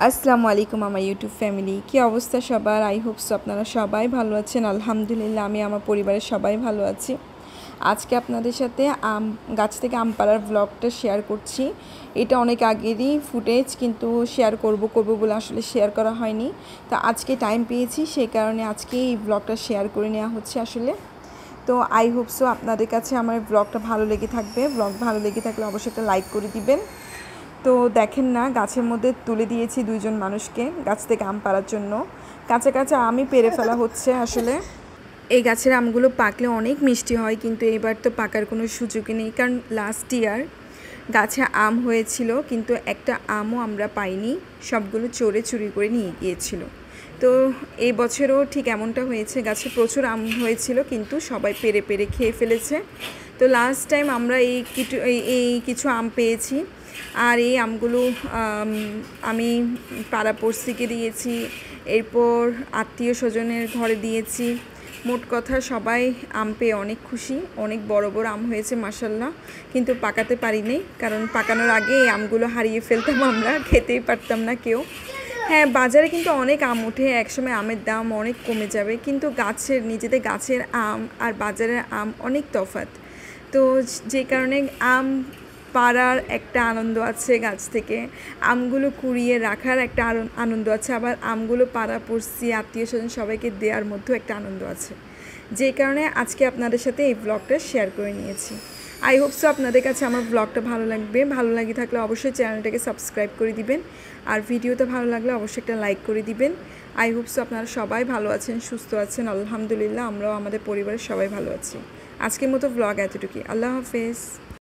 আসসালামু আলাইকুম আমার ইউটিউব ফ্যামিলি, কি অবস্থা সবার? আই হোপ সো আপনারা সবাই ভালো আছেন। আলহামদুলিল্লাহ আমি আমার পরিবারের সবাই ভালো আছি। আজকে আপনাদের সাথে গাছ থেকে আম পাড়ার ব্লগটা শেয়ার করছি। এটা অনেক আগেরই ফুটেজ, কিন্তু শেয়ার করব বলে আসলে শেয়ার করা হয়নি। তো আজকে টাইম পেয়েছি, সেই কারণে আজকে এই ব্লগটা শেয়ার করে নেওয়া হচ্ছে আসলে। তো আই হোপ সো আপনাদের কাছে আমার ব্লগটা ভালো লেগে থাকবে। ব্লগ ভালো লেগে থাকলে অবশ্যই একটা লাইক করে দিবেন। তো দেখেন না, গাছের মধ্যে তুলে দিয়েছি দুইজন মানুষকে গাছ থেকে আম পাড়ার জন্য। কাঁচা কাঁচা আমই পেড়ে ফেলা হচ্ছে আসলে। এই গাছের আমগুলো পাকলে অনেক মিষ্টি হয়, কিন্তু এবার তো পাকার কোনো সুযোগই নেই, কারণ লাস্ট ইয়ার গাছে আম হয়েছিল কিন্তু একটা আমও আমরা পাইনি, সবগুলো চোরে চুরি করে নিয়ে গিয়েছিল। তো এই বছরও ঠিক এমনটা হয়েছে, গাছে প্রচুর আম হয়েছিল কিন্তু সবাই পেরে পেরে খেয়ে ফেলেছে। তো লাস্ট টাইম আমরা এই কিছু আম পেয়েছি, আর এই আমগুলো আমি পাড়াপড়শিকে দিয়েছি, এরপর আত্মীয় স্বজনের ঘরে দিয়েছি। মোট কথা সবাই আম পেয়ে অনেক খুশি। অনেক বড় বড় আম হয়েছে মাশাল্লাহ, কিন্তু পাকাতে পারিনি, কারণ পাকানোর আগে এই আমগুলো হারিয়ে ফেলতাম, আমরা খেতেই পারতাম না কেউ। হ্যাঁ, বাজারে কিন্তু অনেক আম ওঠে, একসময় আমের দাম অনেক কমে যাবে, কিন্তু নিজেদের গাছের আম আর বাজারের আম অনেক তফাৎ। তো যে কারণে আম পাড়ার একটা আনন্দ আছে, গাছ থেকে আমগুলো কুড়িয়ে রাখার একটা আনন্দ আছে, আবার আমগুলো পাড়াপড়শি আত্মীয় স্বজন সবাইকে দেওয়ার মধ্যেও একটা আনন্দ আছে। যে কারণে আজকে আপনাদের সাথে এই ব্লগটা শেয়ার করে নিয়েছি। আই হোপ সো আপনাদের কাছে আমার ব্লগটা ভালো লাগবে। ভালো লাগে থাকলে অবশ্যই চ্যানেলটাকে সাবস্ক্রাইব করে দিবেন, আর ভিডিওটা ভালো লাগলে অবশ্যই একটা লাইক করে দিবেন। আই হোপ সো আপনারা সবাই ভালো আছেন, সুস্থ আছেন। আলহামদুলিল্লাহ আমরাও আমাদের পরিবারের সবাই ভালো আছি। আজকের মতো ব্লগ এতটুকুই। আল্লাহ হাফেজ।